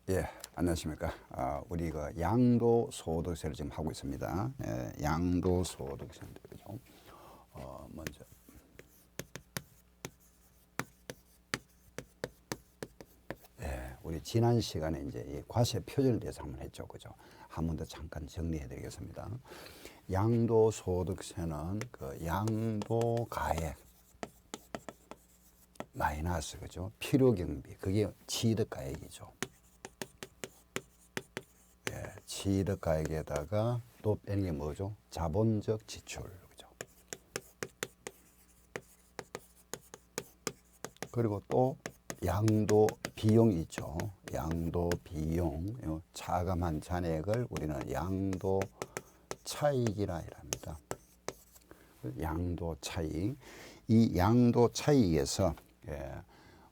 예, 안녕하십니까. 우리 그 양도소득세를 지금 하고 있습니다. 예, 양도소득세인데, 그죠? 먼저. 예, 우리 지난 시간에 이제 이 과세 표준에 대해서 한번 했죠. 그죠? 한 번 더 잠깐 정리해 드리겠습니다. 양도소득세는 그 양도가액 마이너스, 그죠? 필요경비, 그게 취득가액이죠. 취득가액에다가 또 빼는 게 뭐죠? 자본적 지출, 그죠? 그리고 또 양도 비용이 있죠. 양도 비용, 차감한 잔액을 우리는 양도 차익이라 합니다. 양도 차익. 이 양도 차익에서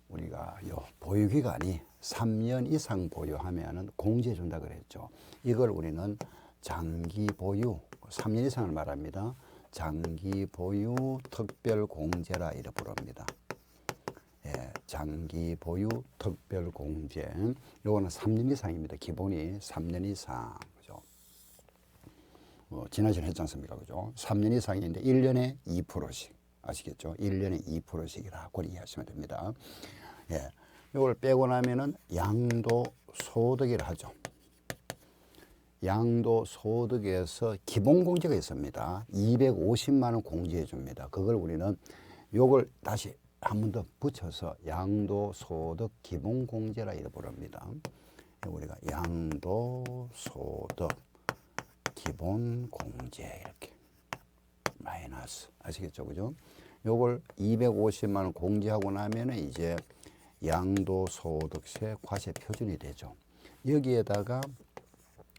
우리가 요 보유 기간이 3년 이상 보유하면은 공제해 준다 그랬죠. 이걸 우리는 장기 보유, 3년 이상을 말합니다. 장기 보유 특별 공제라 이렇게 부릅니다. 예, 장기 보유 특별 공제. 요거는 3년 이상입니다. 기본이 3년 이상. 그죠? 지난 시간에 했지 않습니까? 그죠? 3년 이상인데 1년에 2%씩. 아시겠죠? 1년에 2%씩이라고 이해하시면 됩니다. 예. 이걸 빼고 나면은 양도소득이라 하죠. 양도소득에서 기본공제가 있습니다. 250만 원 공제해 줍니다. 그걸 우리는 요걸 다시 한 번 더 붙여서 양도소득 기본공제라 이렇게 부릅니다. 우리가 양도소득 기본공제 이렇게 마이너스, 아시겠죠? 그죠? 요걸 250만 원 공제하고 나면은 이제 양도소득세 과세 표준이 되죠. 여기에다가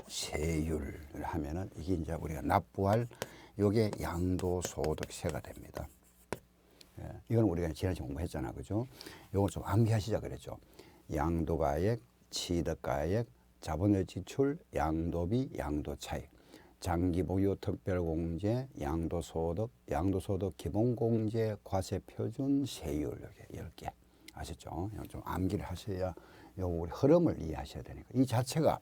세율을 하면은 이게 이제 우리가 납부할 요게 양도소득세가 됩니다. 예, 이건 우리가 지난주에 공부했잖아, 그죠? 요걸 좀 암기하시자 그랬죠. 양도가액, 취득가액, 자본의 지출, 양도비, 양도차익, 장기보유 특별공제, 양도소득, 양도소득 기본공제, 과세표준, 세율 이렇게 10개. 아셨죠? 좀 암기를 하셔야 요 우리 흐름을 이해하셔야 되니까 이 자체가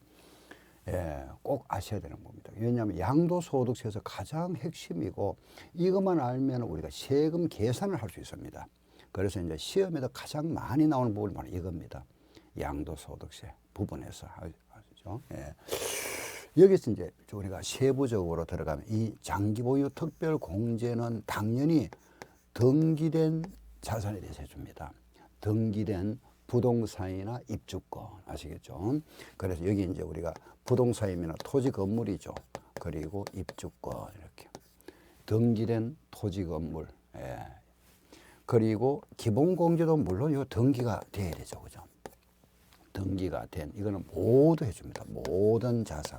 꼭 아셔야 되는 겁니다. 왜냐하면 양도소득세에서 가장 핵심이고 이것만 알면 우리가 세금 계산을 할 수 있습니다. 그래서 이제 시험에도 가장 많이 나오는 부분이 바로 이겁니다. 양도소득세 부분에서 아시죠? 예. 여기서 이제 우리가 세부적으로 들어가면 이 장기보유 특별공제는 당연히 등기된 자산에 대해서 해줍니다. 등기된 부동산이나 입주권 아시겠죠? 그래서 여기 이제 우리가 부동산이나 토지 건물이죠. 그리고 입주권 이렇게 등기된 토지 건물. 예. 그리고 기본공제도 물론 이 등기가 돼야 되죠, 그죠? 등기가 된 이거는 모두 해줍니다. 모든 자산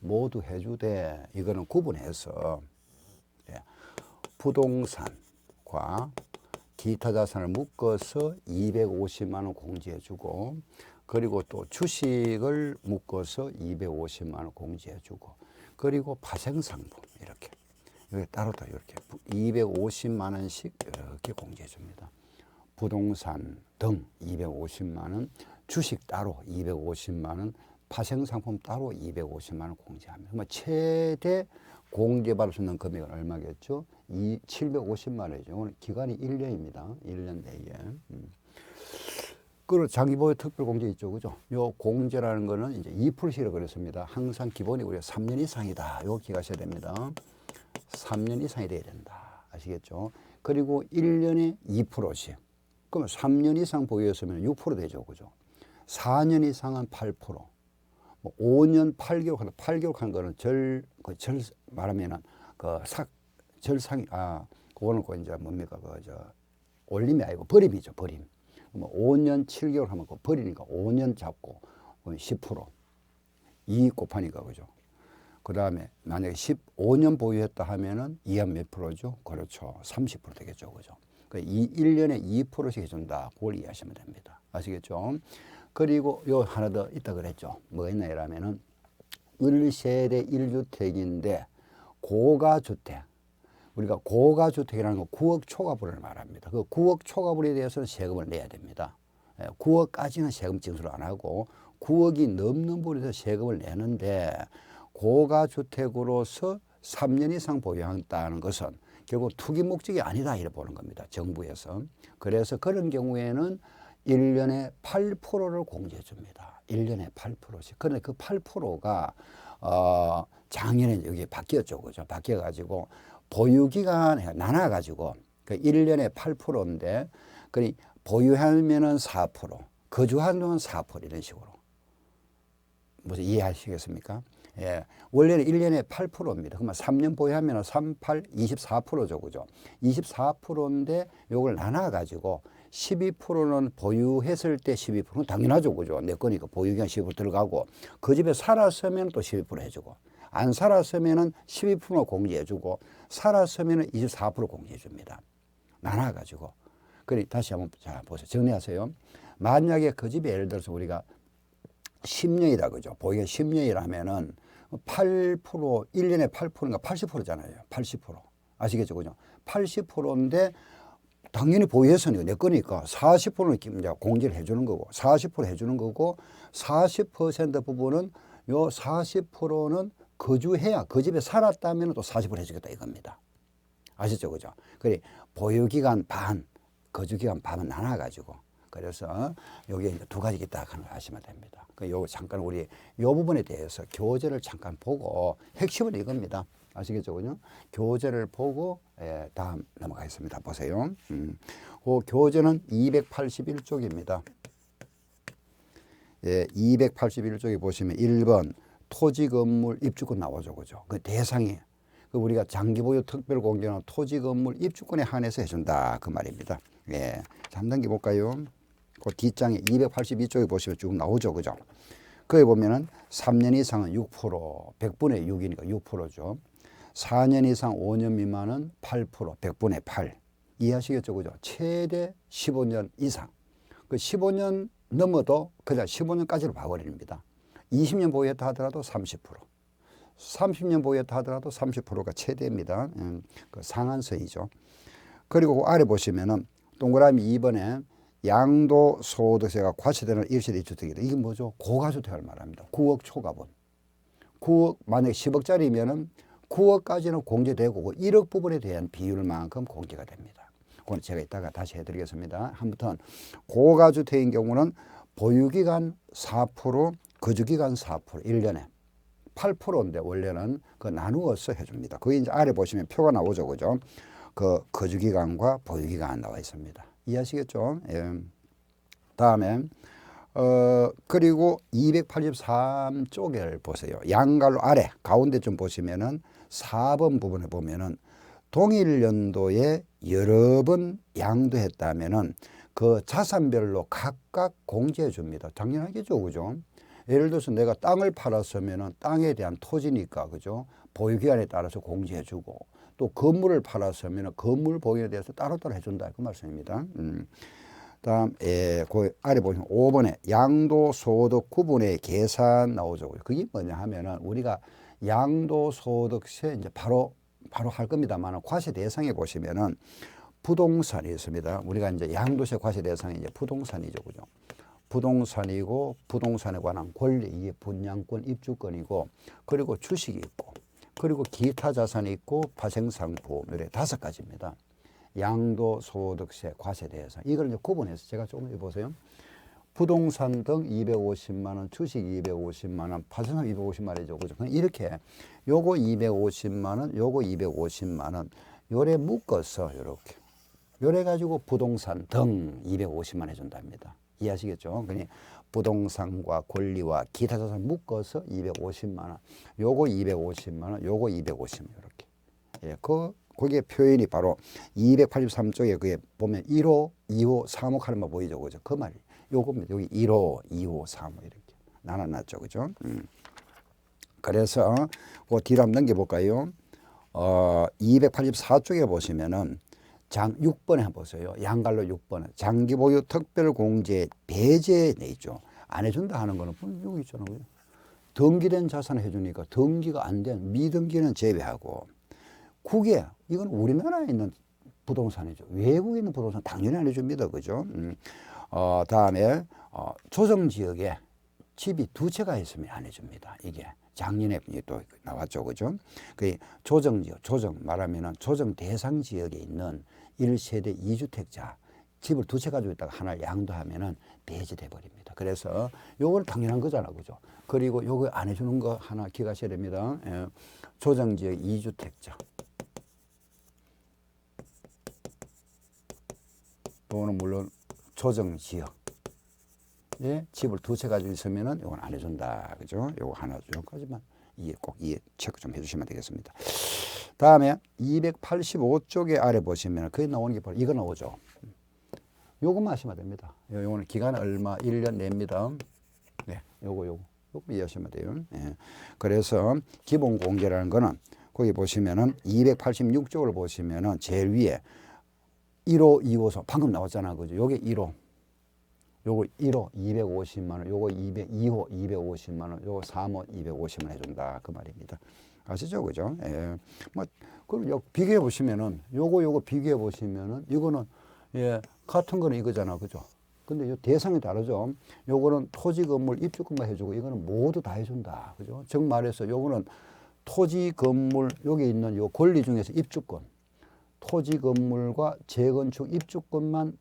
모두 해주되 이거는 구분해서 부동산과 기타 자산을 묶어서 250만 원 공제해주고 그리고 또 주식을 묶어서 250만 원 공제해주고 그리고 파생상품 이렇게 따로 다 이렇게 250만 원씩 이렇게 공제해줍니다. 부동산 등 250만 원, 주식 따로 250만 원, 파생상품 따로 250만 원 공제합니다. 그러면 최대 공제받을 수 있는 금액은 얼마겠죠? 750만 원이죠. 오늘 기간이 1년입니다. 1년 내에. 그리고 장기보유 특별공제 있죠. 그죠? 요 공제라는 거는 이제 2%씩이라고 그랬습니다. 항상 기본이 우리가 3년 이상이다. 요거 기억하셔야 됩니다. 3년 이상이 돼야 된다. 아시겠죠? 그리고 1년에 2%씩. 그러면 3년 이상 보유했으면 6% 되죠. 그죠? 4년 이상은 8%. 뭐 5년 8개월 하는 거는 말하면은 절상이 그거는 이제 뭡니까 올림이 아니고 버림이죠. 버림. 뭐 5년 7개월 하면 그 버리니까 5년 잡고 10% 2 곱하니까 그죠. 그 다음에 만약에 15년 보유했다 하면은 2한 몇 프로죠? 그렇죠. 30% 되겠죠. 그죠. 그러니까 1년에 2%씩 해준다. 그걸 이해하시면 됩니다. 아시겠죠? 그리고 요 하나 더 있다 그랬죠. 뭐가 있나 이러면은 1세대 1주택인데 고가주택. 우리가 고가주택이라는 건 9억 초과분을 말합니다. 그 9억 초과분에 대해서는 세금을 내야 됩니다. 9억까지는 세금 징수를 안 하고 9억이 넘는 부분에서 세금을 내는데 고가주택으로서 3년 이상 보유한다는 것은 결국 투기 목적이 아니다 이렇게 보는 겁니다. 정부에서. 그래서 그런 경우에는 1년에 8%를 공제해 줍니다. 1년에 8%씩. 그런데 그 8%가 작년에 여기 바뀌었죠. 그죠? 바뀌어가지고 보유기간 나눠가지고 그 1년에 8%인데 그 보유하면은 4%, 거주하면 4% 이런 식으로. 무슨 이해하시겠습니까? 예. 원래는 1년에 8%입니다. 그러면 3년 보유하면 3, 8, 24%죠. 그죠? 24%인데 요걸 나눠가지고 12%는 보유했을 때 12%는 당연하죠. 그죠? 내 거니까 보유기간 12% 들어가고 그 집에 살았으면 또 12% 해주고 안 살았으면 12% 공제해주고 살았으면 24% 공제해줍니다. 나눠가지고. 그래 다시 한번 자 보세요. 정리하세요. 만약에 그 집에 예를 들어서 우리가 10년이다 그죠? 보유가 10년이라면은 8% 1년에 8%인가 80%잖아요. 80% 아시겠죠, 그죠? 80%인데 당연히 보유해서는 내 거니까 40%는 이제 공제를 해주는 거고 40% 해주는 거고 40% 부분은 요 40%는 거주해야 그 집에 살았다면 또 40% 해주겠다 이겁니다. 아시죠, 그죠? 그래 보유기간 반, 거주기간 반은 나눠가지고 그래서 여기에 이제 두 가지 있다 하는 걸 아시면 됩니다. 요 잠깐 우리 요 부분에 대해서 교재를 잠깐 보고 핵심은 이겁니다. 아시겠죠, 그죠? 교재를 보고 다음 넘어가겠습니다. 보세요. 그 교재는 281쪽입니다. 예, 281쪽에 보시면 1번 토지 건물 입주권 나오죠, 그죠? 그 대상이 그 우리가 장기보유 특별공제는 토지 건물 입주권에 한해서 해준다 그 말입니다. 예, 한 단계 볼까요? 그 뒷장에 282쪽에 보시면 쭉 나오죠, 그죠? 거기 보면은 3년 이상은 6%, 100분의 6이니까 6%죠. 4년 이상 5년 미만은 8%, 100분의 8. 이해하시겠죠, 그죠? 최대 15년 이상. 그 15년 넘어도 그냥 15년까지로 봐버립니다. 20년 보유했다 하더라도 30%. 30년 보유했다 하더라도 30%가 최대입니다. 그 상한선이죠. 그리고 그 아래 보시면은 동그라미 2번에 양도소득세가 과세되는 1세대 1주택이다. 이게 뭐죠? 고가주택을 말합니다. 9억 초과분. 9억, 만약에 10억짜리면은 9억까지는 공제되고 1억 부분에 대한 비율만큼 공제가 됩니다. 그건 제가 이따가 다시 해드리겠습니다. 아무튼 고가주택인 경우는 보유기간 4%, 거주기간 4%, 1년에 8%인데 원래는 그 나누어서 해줍니다. 거기 이제 아래 보시면 표가 나오죠, 그죠? 그 거주기간과 보유기간 나와 있습니다. 이해하시겠죠? 예. 다음에 그리고 283쪽을 보세요. 양갈로 아래 가운데 좀 보시면은 4번 부분에 보면은 동일 연도에 여러 번 양도했다면은 그 자산별로 각각 공제해 줍니다. 당연하겠죠, 그죠? 예를 들어서 내가 땅을 팔았으면은 땅에 대한 토지니까, 그죠? 보유기간에 따라서 공제해 주고 또 건물을 팔았으면 건물 보유에 대해서 따로따로 해준다 그 말씀입니다. 다음 그 아래 보시면 5번에 양도소득 구분의 계산 나오죠. 그게 뭐냐 하면은 우리가 양도소득세 이제 바로 할 겁니다만 과세 대상에 보시면은 부동산이 있습니다. 우리가 이제 양도세 과세 대상이 이제 부동산이죠, 그죠? 부동산이고 부동산에 관한 권리 이게 분양권, 입주권이고 그리고 주식이 있고 그리고 기타 자산이 있고 파생상품 이렇게 5가지입니다. 양도소득세 과세 대상 이걸 이제 구분해서 제가 조금 해보세요. 부동산 등 250만 원, 주식 250만 원, 파생상 250만 원이죠, 그죠? 이렇게 요거 250만 원, 요거 250만 원, 요래 묶어서 요렇게 요래 가지고 부동산 등 250만 원 해준답니다. 이해하시겠죠? 그러니 부동산과 권리와 기타 자산 묶어서 250만 원, 요거 250만 원, 요거 250만 원 이렇게. 예, 거기에 표현이 바로 283쪽에 그게 보면 1호, 2호, 3호 하는 거 보이죠, 그죠? 그 말이 요겁니다. 여기 1호, 2호, 3호 이렇게 나눠놨죠, 그죠? 그래서 그 뒤로 한번 넘겨볼까요? 284쪽에 보시면은 6번에 한번 보세요. 양갈로 6번에 장기보유 특별공제 배제 내 있죠. 안 해준다 하는 거는 여기 있잖아요. 등기된 자산을 해주니까 등기가 안 된 미등기는 제외하고 국외 이건 우리나라에 있는 부동산이죠. 외국에 있는 부동산 당연히 안 해줍니다. 그죠? 다음에 조정지역에 집이 두 채가 있으면 안 해줍니다. 이게 작년에 또 나왔죠, 그죠? 그 조정지역, 조정 말하면은 조정 대상 지역에 있는 1세대 2주택자 집을 두 채 가지고 있다가 하나를 양도하면은 배제돼 버립니다. 그래서 요걸 당연한 거잖아, 그죠? 그리고 요거 안 해주는 거 하나 기억하셔야 됩니다. 조정지역 2주택자. 요거는 물론 조정지역. 예, 집을 두 채 가지고 있으면은 요건 안 해준다, 그죠? 요거 하나, 요까지만 꼭 이해 체크 좀 해주시면 되겠습니다. 다음에 285쪽에 아래 보시면 거기 나오는 게 바로 이거 나오죠. 요것만 하시면 됩니다. 요거는 기간 얼마 1년 냅니다. 네, 요거 이해하시면 돼요. 예. 그래서 기본 공개라는 거는 거기 보시면은 286쪽을 보시면은 제일 위에 1호, 2호소 방금 나왔잖아, 그죠? 요게 1호. 요거 1호 250만 원, 요거 2호 250만 원, 요거 3호 250만 원 해준다 그 말입니다. 아시죠, 그죠? 예. 뭐 그럼 비교해 보시면은 요거 비교해 보시면은 이거는 예 같은 거는 이거잖아, 그죠? 근데 요 대상이 다르죠. 요거는 토지 건물 입주권만 해주고 이거는 모두 다 해준다, 그죠? 즉 말해서 요거는 토지 건물 여기 있는 요 권리 중에서 입주권, 토지 건물과 재건축 입주권만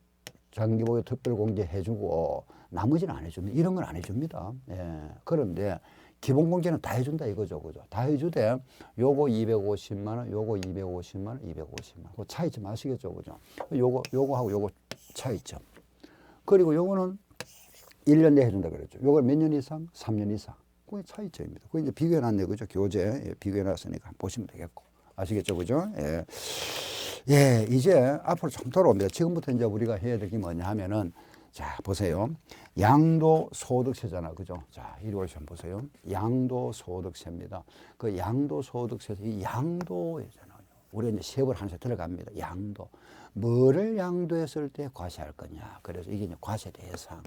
장기보유 특별공개 해주고 나머지는 안 해줍니다. 이런 건 안 해줍니다. 예. 그런데 기본 공개는 다 해준다 이거죠, 그죠? 다 해주되 요거 250만 원, 요거 250만 원, 250만 원. 그 차이점 아시겠죠, 그죠? 요거하고 요거 차이점. 그리고 요거는 1년 내에 해준다 그랬죠. 요걸 몇 년 이상? 3년 이상. 그게 차이점입니다. 그거 이제 비교해놨네요, 그죠? 교재 예, 비교해놨으니까 보시면 되겠고. 아시겠죠, 그죠? 예. 예, 이제 앞으로 좀 돌아옵니다. 지금부터 이제 우리가 해야 될 게 뭐냐 하면은, 자, 보세요. 양도소득세잖아, 그죠? 자, 이리 오시면 보세요. 양도소득세입니다. 그 양도소득세에서 이 양도잖아요. 우리가 이제 세벌 한 세 들어갑니다. 양도. 뭐를 양도했을 때 과세할 거냐. 그래서 이게 이제 과세 대상.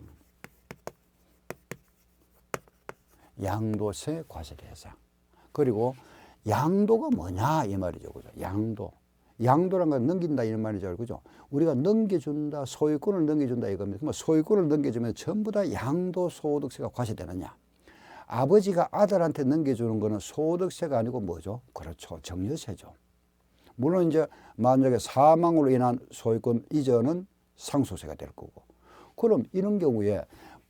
양도세 과세 대상. 그리고 양도가 뭐냐 이 말이죠, 그죠? 양도. 양도란 건 넘긴다 이런 말이죠, 그죠? 우리가 넘겨준다, 소유권을 넘겨준다 이겁니다. 그럼 소유권을 넘겨주면 전부 다 양도소득세가 과세되느냐? 아버지가 아들한테 넘겨주는 거는 소득세가 아니고 뭐죠? 그렇죠, 증여세죠. 물론 이제 만약에 사망으로 인한 소유권 이전은 상속세가 될 거고. 그럼 이런 경우에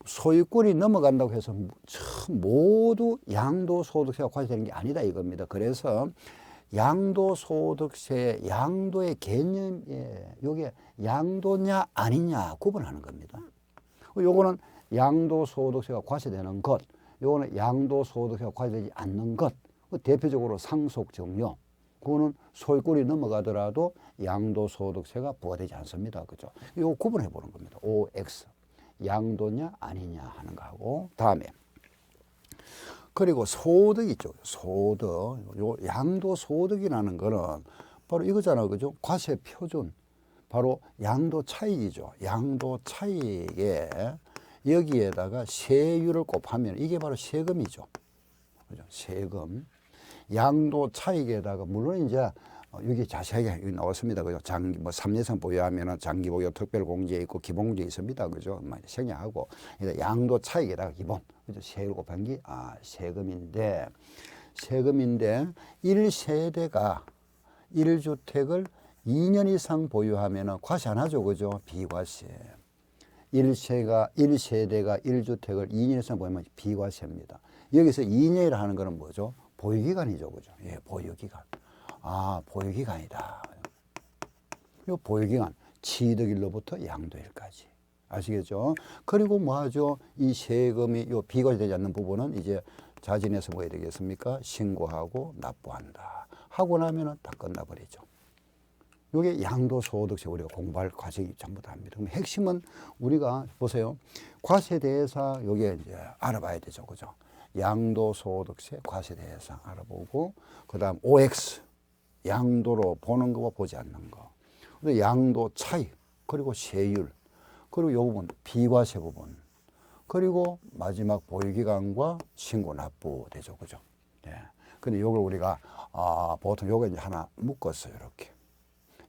소유권이 넘어간다고 해서 모두 양도소득세가 과세되는 게 아니다 이겁니다. 그래서 양도소득세, 양도의 개념에 요게 양도냐 아니냐 구분하는 겁니다. 요거는 양도소득세가 과세되는 것, 요거는 양도소득세가 과세되지 않는 것. 대표적으로 상속증여, 그거는 소유권이 넘어가더라도 양도소득세가 부과되지 않습니다. 그죠? 요거 구분해 보는 겁니다. OX. 양도냐 아니냐 하는 거하고. 다음에 그리고 소득 있죠. 소득. 요 양도소득이라는 거는 바로 이거잖아요, 그죠? 과세 표준. 바로 양도 차익이죠. 양도 차익에 여기에다가 세율을 곱하면 이게 바로 세금이죠. 그죠? 세금. 양도 차익에다가 물론 이제 여기 자세하게 여기 나왔습니다. 그죠? 장기 뭐 3년 보유하면은 장기 보유 특별 공제 있고 기본 공제 있습니다. 그죠? 생략하고 양도 차익에다가 기본. 그죠? 세율 곱한 게 세금인데 1세대가 1주택을 2년 이상 보유하면은 과세 안 하죠. 그죠? 비과세. 1세대가 1주택을 2년 이상 보유하면 비과세입니다. 여기서 2년이라 하는 거는 뭐죠? 보유기간이죠. 그죠? 예, 보유기간. 보유기간이다. 이 보유기간, 취득일로부터 양도일까지. 아시겠죠? 그리고 뭐 하죠? 이 세금이 요 비과세되지 않는 부분은 이제 자진해서 뭐 해야 되겠습니까? 신고하고 납부한다. 하고 나면은 다 끝나버리죠. 요게 양도소득세 우리가 공부할 과정이 전부 다 합니다. 그럼 핵심은 우리가 보세요. 과세 대상 요게 이제 알아봐야 되죠. 그죠? 양도소득세 과세 대상 알아보고, 그 다음 OX. 양도로 보는 거와 보지 않는 거. 근데 양도 차익, 그리고 세율, 그리고 요 부분, 비과세 부분, 그리고 마지막 보유기간과 신고 납부 되죠. 그죠? 예. 근데 요걸 우리가, 보통 요거 이제 하나 묶었어요. 이렇게.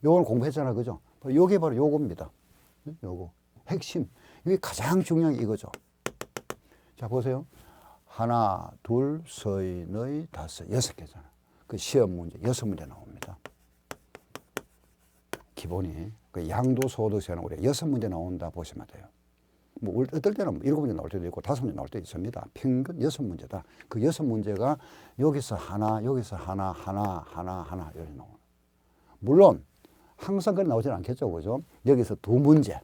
요걸 공부했잖아. 그죠? 요게 바로 요겁니다. 요거. 핵심. 이게 가장 중요한 게 이거죠. 자, 보세요. 하나, 둘, 서이, 너희, 다섯, 6개잖아. 그 시험 문제 6문제 나옵니다. 기본이. 그 양도소득세는 우리가 6문제 나온다 보시면 돼요. 뭐 어떨 때는 7문제 나올 때도 있고 5문제 나올 때도 있습니다. 평균 6문제다. 그 6문제가 여기서 하나, 여기서 하나, 하나 이렇게 나오는. 물론 항상 그래 나오지는 않겠죠, 그죠? 여기서 2문제.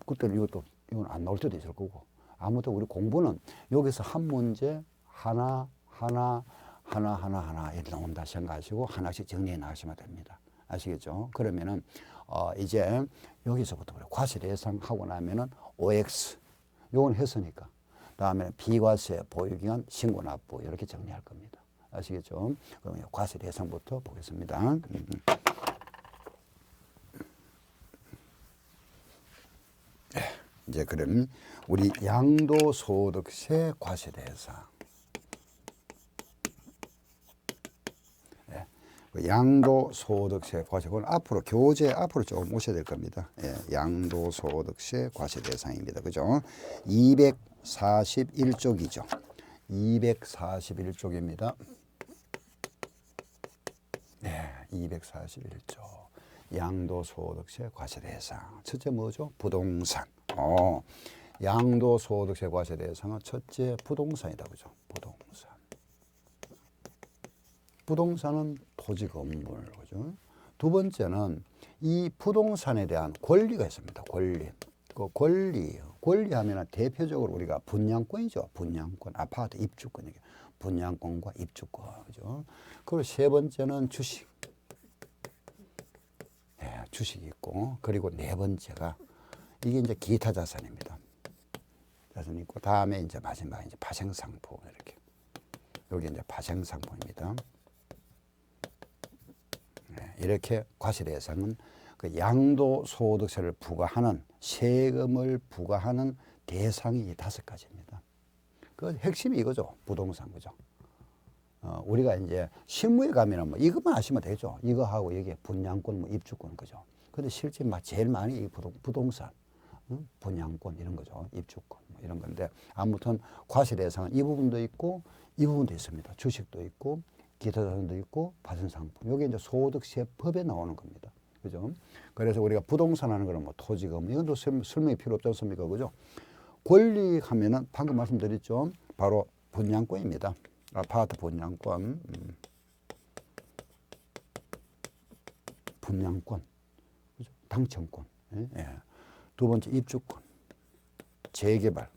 그때는 이건 안 나올 때도 있을 거고. 아무튼 우리 공부는 여기서 한 문제 하나 이렇게 나온다 생각하시고 하나씩 정리해 나가시면 됩니다. 아시겠죠? 그러면은 이제 여기서부터 우리 과실 예상하고 나면은 OX 요건 했으니까 다음에 비과세 보유기간 신고 납부 이렇게 정리할 겁니다. 아시겠죠? 그럼 과실 예상부터 보겠습니다. 이제 그럼 우리 양도소득세 과실 예상. 양도소득세 과세는 앞으로 교재 앞으로 조금 오셔야 될 겁니다. 예, 양도소득세 과세 대상입니다. 그죠? 241쪽이죠. 241쪽입니다. 네, 241쪽. 양도소득세 과세 대상. 첫째 뭐죠? 부동산. 양도소득세 과세 대상은 첫째 부동산이다. 그죠? 부동산. 부동산은 토지 건물, 그죠? 두 번째는 이 부동산에 대한 권리가 있습니다. 권리. 그 권리 하면은 대표적으로 우리가 분양권이죠. 분양권, 아파트 입주권, 분양권과 입주권, 그죠? 그리고 세 번째는 주식. 네, 주식이 있고, 그리고 네 번째가 이게 이제 기타 자산입니다. 자산이 있고, 다음에 이제 마지막에 이제 파생상품 이렇게. 여기 이제 파생상품입니다. 이렇게 과세 대상은 그 양도소득세를 부과하는 세금을 부과하는 대상이 이 5가지입니다. 그 핵심이 이거죠. 부동산 그죠. 우리가 이제 실무에 가면은 뭐 이것만 아시면 되죠. 이거 하고 여기에 분양권, 뭐 입주권 그죠. 근데 실제 막 제일 많이 이 부동산, 분양권 이런 거죠. 입주권 뭐 이런 건데 아무튼 과세 대상은 이 부분도 있고 이 부분도 있습니다. 주식도 있고. 기타 자산도 있고 파생상품. 여기 이제 소득세법에 나오는 겁니다. 그죠? 그래서 우리가 부동산 하는 거는 뭐 토지금 이건 또 설명이 필요 없지 않습니까? 그죠? 권리 하면은 방금 말씀드렸죠. 바로 분양권입니다. 아파트 분양권. 분양권. 그죠? 당첨권. 예. 두 번째 입주권. 재개발.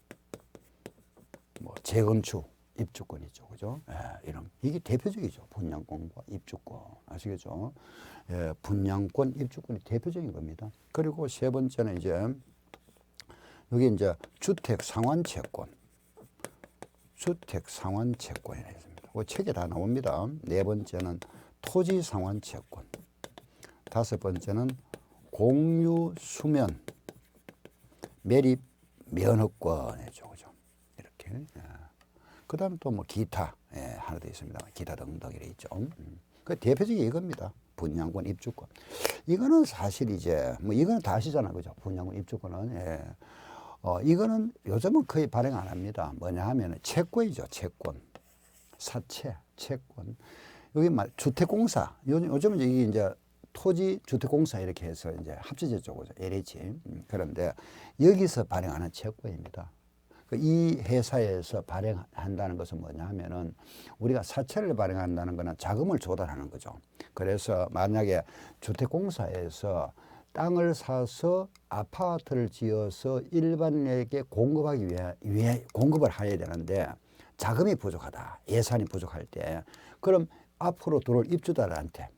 뭐 재건축. 입주권이죠, 그죠? 예, 이런 이게 대표적이죠. 분양권과 입주권 아시겠죠? 예, 분양권, 입주권이 대표적인 겁니다. 그리고 세 번째는 이제 여기 이제 주택 상환채권, 주택 상환채권이라 있습니다. 그 책에 다 나옵니다. 네 번째는 토지 상환채권, 다섯 번째는 공유 수면 매립 면허권이죠, 그죠? 이렇게. 예. 그 다음에 또 뭐 기타, 하나 더 있습니다. 기타 등등 이래 있죠. 그 대표적인 이겁니다. 분양권, 입주권. 이거는 사실 이제, 뭐 이거는 다 아시잖아요. 그죠? 분양권, 입주권은. 이거는 요즘은 거의 발행 안 합니다. 뭐냐 하면은 채권이죠. 채권. 사채, 채권. 여기 말 주택공사. 요즘은 이게 이제 토지 주택공사 이렇게 해서 이제 합쳐졌죠. 그죠? LH. 그런데 여기서 발행하는 채권입니다. 이 회사에서 발행한다는 것은 뭐냐 하면은 우리가 사채를 발행한다는 것은 자금을 조달하는 거죠. 그래서 만약에 주택공사에서 땅을 사서 아파트를 지어서 일반인에게 공급하기 위해 공급을 해야 되는데 자금이 부족하다. 예산이 부족할 때 그럼 앞으로 들어올 입주자들한테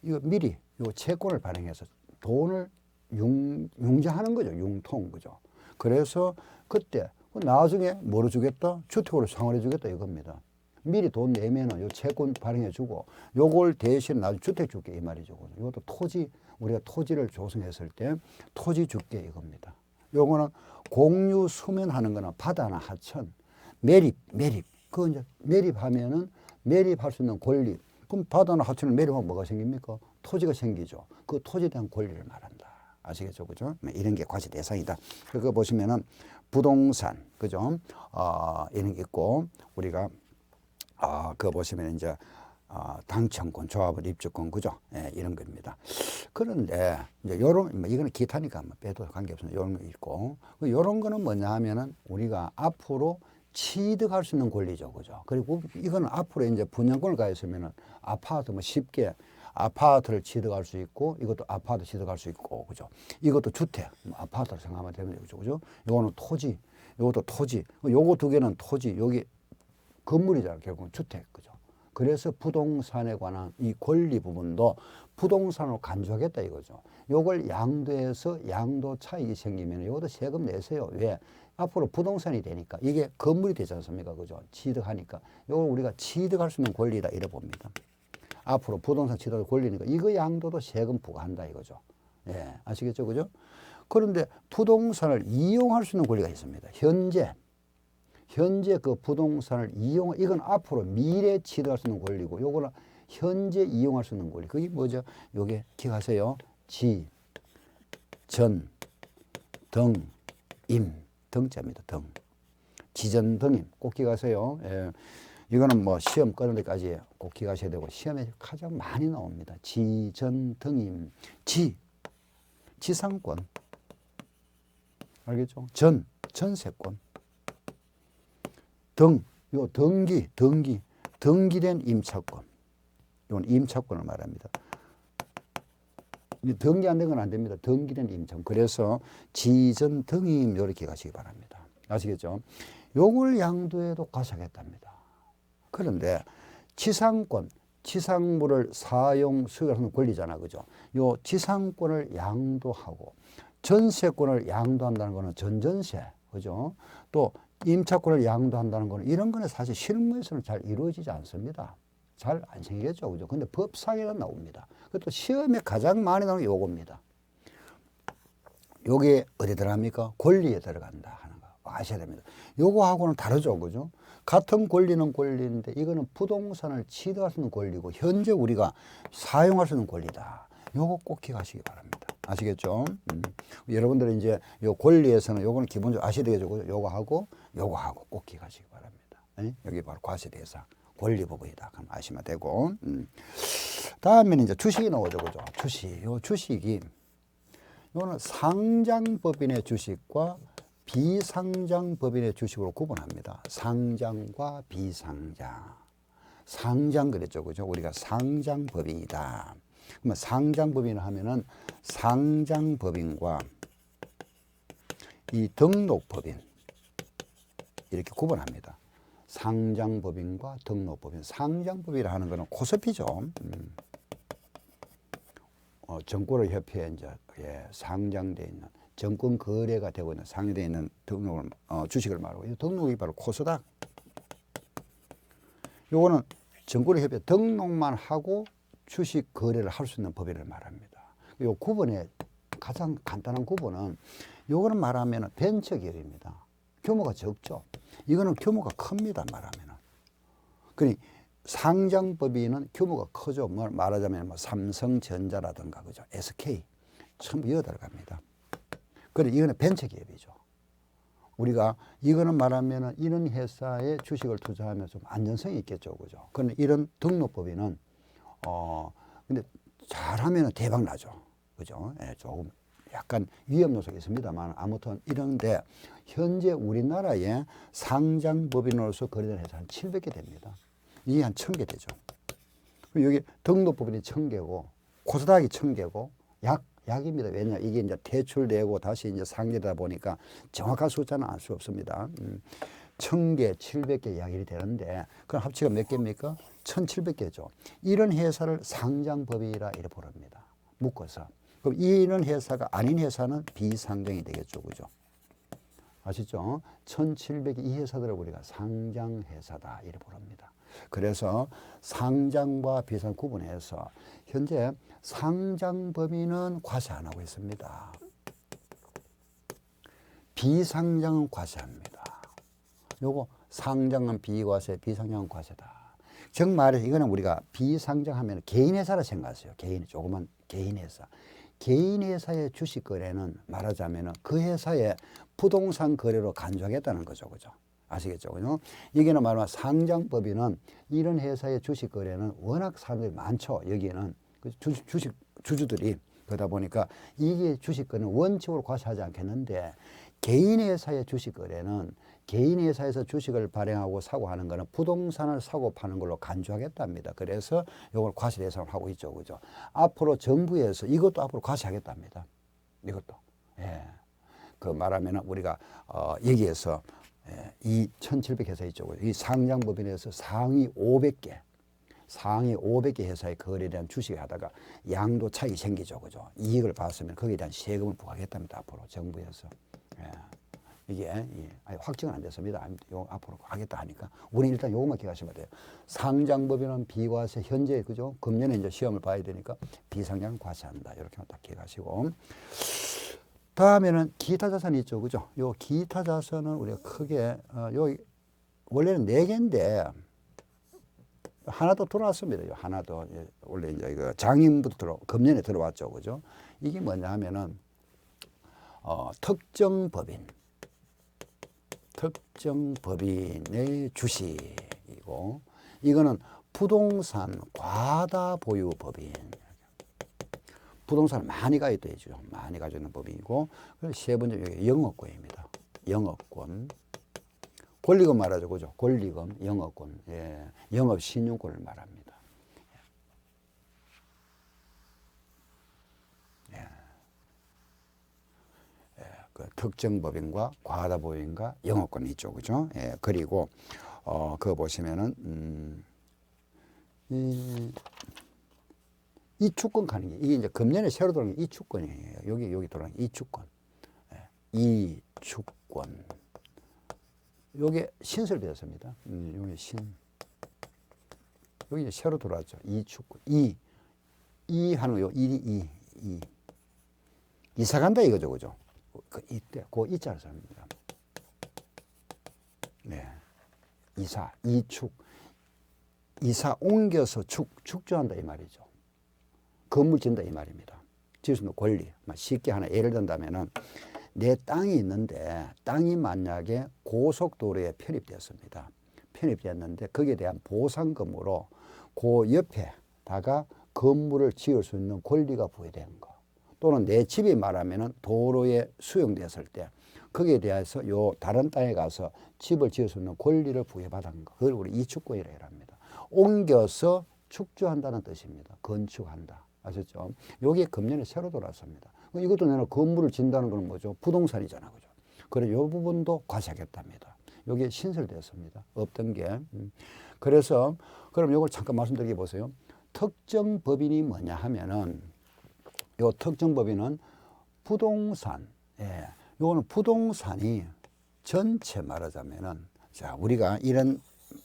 이거 미리 요 채권을 발행해서 돈을 융자하는 거죠. 융통 그죠. 그래서 그때 나중에 뭐로 주겠다? 주택으로 상환해 주겠다 이겁니다. 미리 돈 내면은 요 채권 발행해 주고 요걸 대신 나중에 주택 줄게 이 말이죠. 이것도 토지 우리가 토지를 조성했을 때 토지 줄게 이겁니다. 요거는 공유 수면하는 거는 바다나 하천 매립 그 이제 매립하면은 매립할 수 있는 권리 그럼 바다나 하천을 매립하면 뭐가 생깁니까? 토지가 생기죠. 그 토지에 대한 권리를 말한다. 아시겠죠, 그죠? 이런 게 과세 대상이다. 그거 보시면은 부동산, 그죠? 이런 게 있고 우리가 그거 보시면 이제 당첨권, 조합원 입주권, 그죠? 예, 이런 겁니다. 그런데 이제 요런 이거는 기타니까 빼도 관계없습니다. 요런 거 있고 요런 거는 뭐냐 하면은 우리가 앞으로 취득할 수 있는 권리죠, 그죠? 그리고 이거는 앞으로 이제 분양권을 가졌으면은 아파트 쉽게 아파트를 취득할 수 있고 이것도 아파트 취득할 수 있고, 그죠? 이것도 주택, 아파트를 생각하면 되는 거죠, 그죠? 요거는 토지, 요것도 토지, 요거 두 개는 토지, 여기 건물이잖아요, 결국은 주택, 그죠? 그래서 부동산에 관한 이 권리 부분도 부동산으로 간주하겠다 이거죠. 요걸 양도해서 양도 차익이 생기면 이것도 세금 내세요. 왜? 앞으로 부동산이 되니까 이게 건물이 되지 않습니까? 그죠? 취득하니까 요걸 우리가 취득할 수 있는 권리다 이래 봅니다. 앞으로 부동산 취득할 권리니까 이거 양도도 세금 부과한다 이거죠. 예, 아시겠죠? 그죠? 그런데 부동산을 이용할 수 있는 권리가 있습니다. 현재 그 부동산을 이건 앞으로 미래 취득할 수 있는 권리고, 요거는 현재 이용할 수 있는 권리. 그게 뭐죠? 요게 기억하세요. 지, 전, 등, 임, 등자입니다. 등. 지전, 등임. 꼭 기억하세요. 예. 이거는 뭐 시험 꺼는 데까지 꼭 기억하셔야 되고, 시험에 가장 많이 나옵니다. 지전, 등임. 지상권. 알겠죠? 전세권. 요 등기된 임차권. 이건 임차권을 말합니다. 등기 안 된 건 안 됩니다. 등기된 임차권. 그래서 지전 등임 이렇게 가시기 바랍니다. 아시겠죠? 요걸 양도해도 과세하겠답니다. 그런데 지상권, 지상물을 사용, 수용하는 권리잖아, 그죠? 요 지상권을 양도하고 전세권을 양도한다는 거는 전전세, 그죠? 또 임차권을 양도한다는 거는 이런 거는 사실 실무에서는 잘 이루어지지 않습니다. 잘 안 생기겠죠, 그죠? 근데 법상에는 나옵니다. 그것도 시험에 가장 많이 나오는 게 요겁니다. 요게 어디 들어갑니까? 권리에 들어간다 하는 거 아셔야 됩니다. 요거하고는 다르죠, 그죠? 같은 권리는 권리인데 이거는 부동산을 취득할 수 있는 권리고 현재 우리가 사용할 수 있는 권리다. 요거 꼭 기억하시기 바랍니다. 아시겠죠? 여러분들은 이제 요 권리에서는 요거는 기본적으로 아셔야 되겠죠. 요거하고 꼭 기억하시기 바랍니다. 여기 바로 과세 대상 권리 부분이다. 그럼 아시면 되고. 다음에는 이제 주식이 나오죠, 그죠? 요 주식이 요거는 상장법인의 주식과 비상장법인의 주식으로 구분합니다. 상장과 비상장. 상장 그랬죠, 그죠? 우리가 상장법인이다. 그러면 상장법인 하면은 상장법인과 이 등록법인 이렇게 구분합니다. 상장법인과 등록법인. 상장법이라 하는 것은 코스피죠. 증권협회에 이제 상장되어 있는 증권 거래가 되고 있는 상장되어 있는 등록을 주식을 말하고 이 등록이 바로 코스닥. 요거는 증권협회 등록만 하고 주식 거래를 할 수 있는 법인을 말합니다. 요 구분의 가장 간단한 구분은 요거는 말하면 벤처기업입니다. 규모가 적죠. 이거는 규모가 큽니다. 말하면은. 그러니 상장법인은 규모가 크죠. 말하자면 뭐 삼성전자라든가 그죠. SK 전부 이어 들어갑니다. 그래 이거는 벤처기업이죠. 우리가 이거는 말하면은 이런 회사에 주식을 투자하면 좀 안전성이 있겠죠, 그죠. 그런데 이런 등록법인은 근데 잘하면 대박 나죠. 그죠? 예, 조금 약간 위험 요소가 있습니다만 아무튼 이런데 현재 우리나라에 상장법인으로서 거래되는 회사 한 700개 됩니다. 이게 한 1000개 되죠. 여기 등록법인이 1000개고 코스닥이 1000개고 약입니다. 왜냐 이게 이제 퇴출되고 다시 이제 상계되다 보니까 정확한 숫자는 알 수 없습니다. 1000개, 700개 이야기를 되는데 그럼 합치가 몇 개입니까? 1700개죠. 이런 회사를 상장법이라 이렇게 부릅니다. 묶어서. 그럼 이런 회사가 아닌 회사는 비상장이 되겠죠. 그죠? 아시죠? 1700개 이 회사들을 우리가 상장회사다 이렇게 부릅니다. 그래서 상장과 비상 구분해서 현재 상장법인은 과세 안 하고 있습니다. 비상장은 과세합니다. 요거 상장은 비과세, 비상장은 과세다. 즉 말해서 이거는 우리가 비상장하면 개인회사라 생각하세요. 조그만 개인회사. 개인 회사의 주식 거래는 말하자면 그 회사의 부동산 거래로 간주하겠다는 거죠. 그죠? 아시겠죠? 그죠? 여기는 말하면 상장법인은 이런 회사의 주식 거래는 워낙 사람들이 많죠. 여기에는 주식 주주들이 그러다 보니까 이게 주식 거래는 원칙으로 과세하지 않겠는데 개인 회사의 주식 거래는 개인 회사에서 주식을 발행하고 사고 하는 거는 부동산을 사고 파는 걸로 간주하겠답니다. 그래서 이걸 과세 대상을 하고 있죠. 그죠? 앞으로 정부에서 이것도 앞으로 과세하겠답니다. 이것도. 예. 그 말하면 우리가 여기에서 이 1700 회사 있죠. 이 상장법인에서 상위 500개 회사의 거래에 대한 주식을 하다가 양도 차익이 생기죠. 그죠? 이익을 봤으면 거기에 대한 세금을 부과하겠답니다. 앞으로 정부에서. 예. 이게 확정은 안 됐습니다. 요 앞으로 하겠다 하니까 우리 일단 요것만 기억하시면 돼요. 상장법인은 비과세 현재 그죠? 금년에 이제 시험을 봐야 되니까 비상장 과세한다. 이렇게만 딱 기억하시고 다음에는 기타 자산이 있죠, 그죠? 요 기타 자산은 우리가 크게 요 원래는 4개인데 하나 더 들어왔습니다. 하나 더 원래 이제 이거 장인부터 금년에 들어왔죠, 그죠? 이게 뭐냐 하면은 특정 법인의 주식이고 이거는 부동산 과다 보유 법인. 부동산을 많이 가지고 있죠. 많이 가지고 있는 법인이고 세 번째 여기 영업권입니다. 영업권. 권리금 말하죠, 그죠? 권리금, 영업권, 예, 영업 신용권을 말합니다. 그 특정 법인과 과다 법인과 영업권이 있죠, 그죠? 예, 그리고 그거 보시면은 이축권 가는 게 이게 이제 금년에 새로 들어온 게 이축권이에요. 여기 들어온 게 이축권, 예, 이축권. 요게 신설되었습니다. 요게 여기 이제 새로 들어왔죠. 이축권, 이 하는 요 이사 간다 이거죠, 그죠? 이때 그 이자를 씁니다. 네, 이사 옮겨서 축조한다 이 말이죠. 건물 짓는다 이 말입니다. 지을 수 있는 권리. 쉽게 하나 예를 든다면은 내 땅이 있는데 땅이 만약에 고속도로에 편입되었습니다. 편입되었는데 거기에 대한 보상금으로 그 옆에다가 건물을 지을 수 있는 권리가 부여된 거. 또는 내 집이 말하면은 도로에 수용됐을 때 거기에 대해서 요 다른 땅에 가서 집을 지을 수 있는 권리를 부여받은 거. 그걸 우리 이축권이라고 합니다. 옮겨서 축조한다는 뜻입니다. 건축한다. 아셨죠? 요게 금년에 새로 돌아왔습니다. 이것도 내가 건물을 짓는다는 건 뭐죠? 부동산이잖아. 그죠? 그래서 요 부분도 과세하겠답니다. 요게 신설되었습니다. 없던 게. 그래서 그럼 요걸 잠깐 말씀드리게 보세요. 특정 법인이 뭐냐 하면은 요 특정 법인은 부동산. 예. 요거는 부동산이 전체 말하자면은 자, 우리가 이런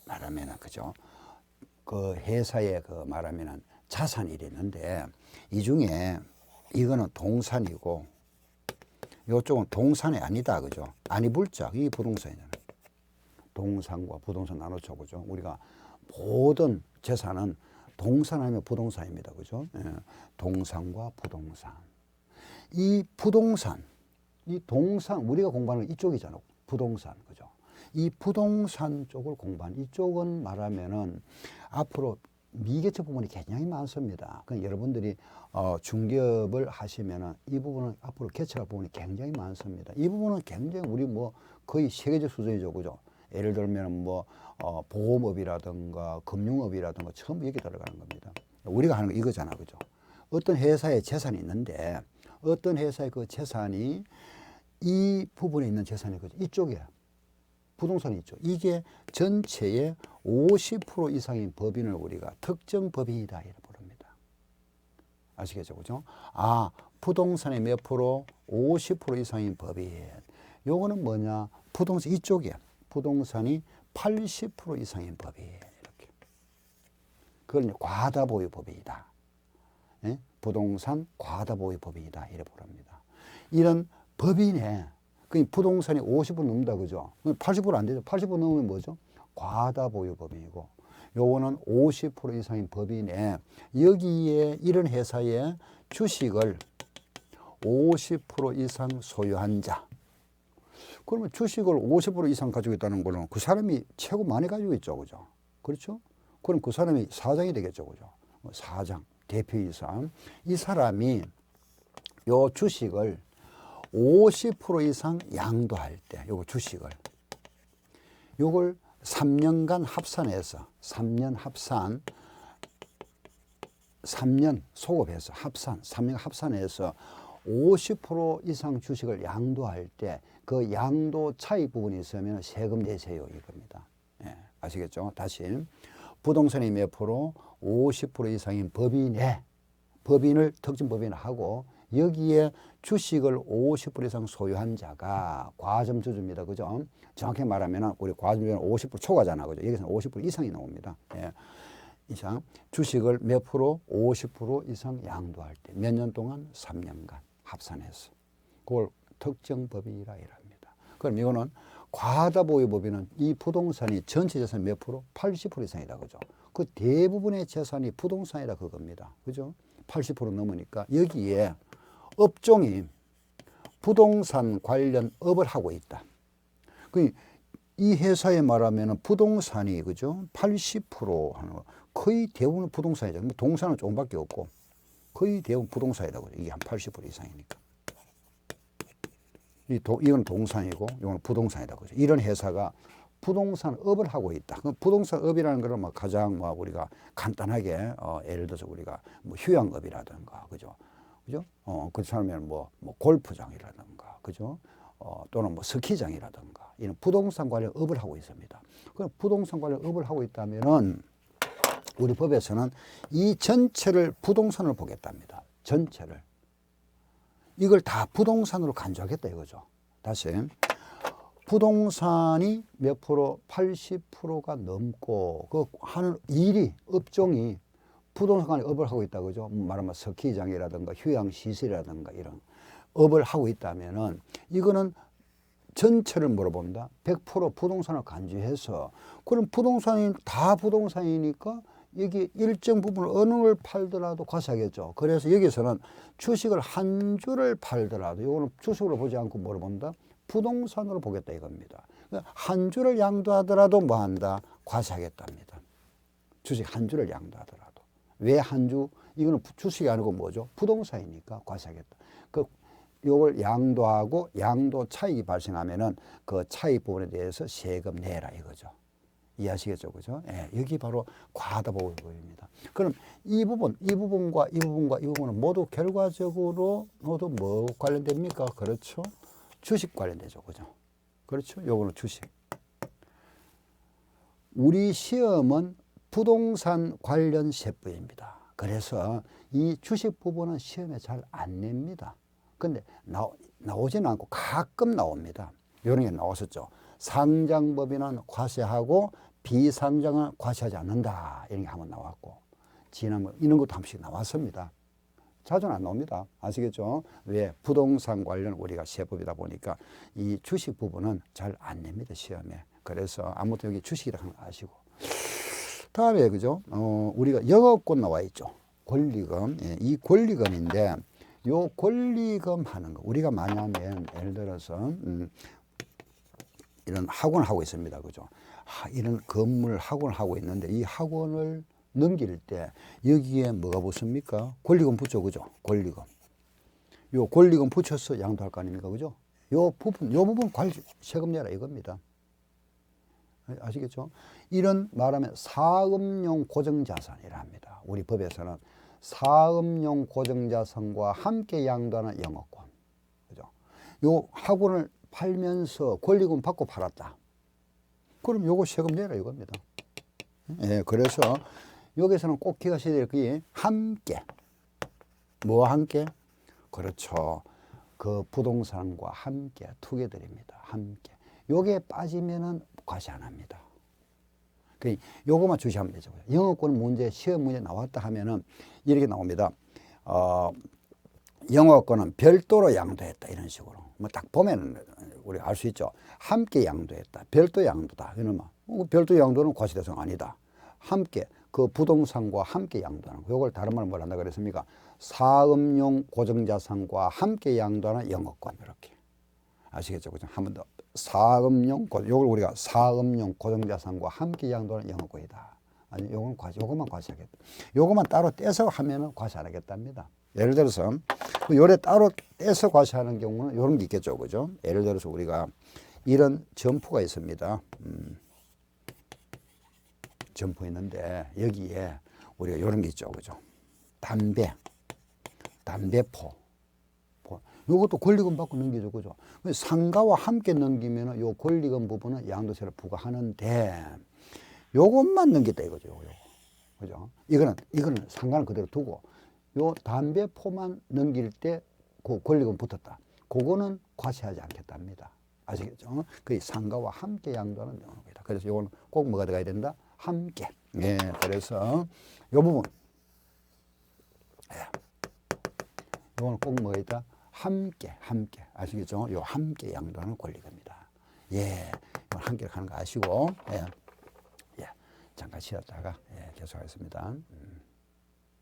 말하면은 그죠? 그 회사에 그 말하면은 자산이 있는데 이 중에 이거는 동산이고 이쪽은 동산이 아니다, 그죠? 아니불자 이 부동산이잖아요. 동산과 부동산 나눠쳐 보죠. 우리가 모든 재산은 동산하면 부동산입니다, 그죠? 예. 동산과 부동산. 이 부동산, 이 동산 우리가 공부하는 이쪽이잖아, 부동산, 그죠? 이 부동산 쪽을 공부하는 이쪽은 말하면은 앞으로 미개척 부분이 굉장히 많습니다. 그러니까 여러분들이 중개업을 하시면은 이 부분은 앞으로 개척할 부분이 굉장히 많습니다. 이 부분은 굉장히 우리 뭐 거의 세계적 수준이죠, 그죠? 예를 들면 뭐 보험업이라든가 금융업이라든가 전부 여기 들어가는 겁니다. 우리가 하는 거 이거잖아, 그죠? 어떤 회사에 재산이 있는데 어떤 회사의 그 재산이 이 부분에 있는 재산이 그죠? 이쪽에 부동산이 있죠. 이게 전체의 50% 이상인 법인을 우리가 특정 법인이다 이렇게 부릅니다. 아시겠죠, 그죠? 아, 부동산의 몇 프로? 50% 이상인 법인. 요거는 뭐냐? 부동산 이쪽에 부동산이 80% 이상인 법인 이렇게. 그걸 이제 과다 보유 법인이다. 예? 부동산 과다 보유 법인이다 이렇게 부릅니다. 이런 법인에 그 부동산이 50% 넘는다, 그죠? 80% 안 되죠. 80% 넘으면 뭐죠? 과다 보유 법인이고, 요거는 50% 이상인 법인에 여기에 이런 회사에 주식을 50% 이상 소유한 자. 그러면 주식을 50% 이상 가지고 있다는 거는 그 사람이 최고 많이 가지고 있죠. 그죠? 그렇죠? 그럼 그 사람이 사장이 되겠죠. 그죠? 사장, 대표이사. 이 사람이 요 주식을 50% 이상 양도할 때, 요거 주식을, 요걸 3년간 합산해서, 3년 합산, 3년 소급해서 합산, 3년 합산해서 50% 이상 주식을 양도할 때 그 양도 차익 부분이 있으면 세금 내세요 이겁니다. 예, 아시겠죠? 다시 부동산이 몇 프로? 50% 이상인 법인을 특정 법인을 하고 여기에 주식을 50% 이상 소유한 자가 과점주주입니다. 그죠? 정확히 말하면 우리 과점주주는 50% 초과잖아. 그죠? 여기서는 50% 이상이 나옵니다. 예. 이상 주식을 몇 프로? 50% 이상 양도할 때 몇 년 동안? 3년간 합산해서 그걸 특정 법인이라 이랍니다. 그럼 이거는 과다 보유 법인은 이 부동산이 전체 재산 몇 프로? 80% 이상이다. 그죠? 그 대부분의 재산이 부동산이라 그겁니다. 그죠? 80% 넘으니까 여기에 업종이 부동산 관련 업을 하고 있다. 이 회사에 말하면 부동산이 그죠? 80% 하는 거. 거의 대부분 부동산이죠. 동산은 조금밖에 없고 거의 대부분 부동산이다. 이게 한 80% 이상이니까. 이건 동산이고 이건 부동산이다. 그죠? 이런 회사가 부동산 업을 하고 있다. 부동산 업이라는 것은 뭐 가장 우리가 간단하게 예를 들어서 우리가 뭐 휴양업이라든가 그죠? 그죠? 그렇지 않으면 뭐 골프장이라든가 그죠? 또는 뭐 스키장이라든가 이런 부동산 관련 업을 하고 있습니다. 그럼 부동산 관련 업을 하고 있다면은 우리 법에서는 이 전체를 부동산으로 보겠답니다. 전체를. 이걸 다 부동산으로 간주하겠다 이거죠. 다시. 부동산이 몇 프로? 80%가 넘고 그 하는 일이 업종이 부동산 업을 하고 있다 그죠? 말하면 스키장이라든가 휴양시설이라든가 이런 업을 하고 있다면은 이거는 전체를 물어본다. 100% 부동산을 간주해서 그럼 부동산이 다 부동산이니까 여기 일정 부분을 어느 걸 팔더라도 과세하겠죠. 그래서 여기서는 주식을 한 주를 팔더라도 이거는 주식으로 보지 않고 물어본다. 부동산으로 보겠다 이겁니다. 한 주를 양도하더라도 뭐 한다? 과세하겠답니다. 주식 한 주를 양도하더라도. 왜 한 주? 이거는 주식이 아니고 뭐죠? 부동산이니까 과세하겠다. 요걸 양도하고 양도 차익이 발생하면은 그 차익 부분에 대해서 세금 내라 이거죠. 이해하시겠죠? 그죠? 예, 여기 바로 과다보유입니다. 그럼 이 부분과 이 부분은 모두 결과적으로 모두 뭐 관련됩니까? 그렇죠? 주식 관련되죠. 그죠? 그렇죠? 요거는 주식. 우리 시험은 부동산 관련 세부입니다. 그래서 이 주식 부분은 시험에 잘 안 냅니다. 근데 나오지는 않고 가끔 나옵니다. 이런 게 나왔었죠. 상장법인은 과세하고 비상장은 과세하지 않는다. 이런 게 한번 나왔고 지난번 이런 것도 한 번씩 나왔습니다. 자주는 안 나옵니다. 아시겠죠? 왜? 부동산 관련 우리가 세법이다 보니까 이 주식 부분은 잘 안 냅니다. 시험에. 그래서 아무튼 여기 주식이라는 걸 아시고 다음에 그죠? 우리가 영업권 나와 있죠. 권리금. 예, 이 권리금인데 요 권리금 하는 거 우리가 만약에 예를 들어서 이런 학원을 하고 있습니다. 그죠? 이런 건물 학원을 하고 있는데 이 학원을 넘길 때 여기에 뭐가 붙습니까? 권리금 붙죠. 그죠? 권리금. 요 권리금 붙여서 양도할 거 아닙니까? 그죠? 요 부분 관리 세금 내라 이겁니다. 아시겠죠? 이런 말하면 사업용 고정자산이라 합니다. 우리 법에서는 사업용 고정자산과 함께 양도하는 영업권. 그죠? 요 학원을 팔면서 권리금 받고 팔았다. 그럼 요거 세금 내라 이겁니다. 예, 그래서 여기서는 꼭 기억하셔야 될 게 함께. 뭐와 함께? 그렇죠. 그 부동산과 함께 투게더입니다. 함께. 요게 빠지면은 과세 안 합니다. 요거만 주시하면 되죠. 영업권 문제, 시험 문제 나왔다 하면은 이렇게 나옵니다. 영업권은 별도로 양도했다. 이런 식으로. 뭐 딱 보면은 우리가 알 수 있죠. 함께 양도했다. 별도 양도다. 이러면 별도 양도는 과세 대상 아니다. 함께 그 부동산과 함께 양도하는 거. 요걸 다른 말로 뭘 한다 그랬습니까? 사업용 고정자산과 함께 양도하는 영업권. 이렇게. 아시겠죠? 그죠? 한 번 더. 요걸 우리가 사업용 고정자산과 함께 양도하는 영업권이다. 아니, 요것만 과세하겠다. 요것만 따로 떼서 하면은 과세 안 하겠답니다. 예를 들어서, 요래 따로 떼서 과세하는 경우는 요런 게 있겠죠. 그죠? 예를 들어서 우리가 이런 점포가 있습니다. 점포 있는데, 여기에 우리가 요런 게 있죠. 그죠? 담배포. 요것도 권리금 받고 넘기죠. 그죠? 상가와 함께 넘기면 요 권리금 부분은 양도세를 부과하는데, 요것만 넘겼다 이거죠. 요거. 그죠? 이거는 상가는 그대로 두고, 요 담배포만 넘길 때 그 권리금 붙었다. 그거는 과세하지 않겠답니다. 아시겠죠? 그 상가와 함께 양도하는 경우입니다. 그래서 요거는 꼭 뭐가 들어가야 된다? 함께. 예, 그래서 요 부분. 요거는 꼭 뭐가 있다? 함께. 아시겠죠? 요 함께 양도하는 권리금입니다. 예, 이건 함께 하는 거 아시고, 예, 잠깐 쉬었다가, 예, 계속하겠습니다.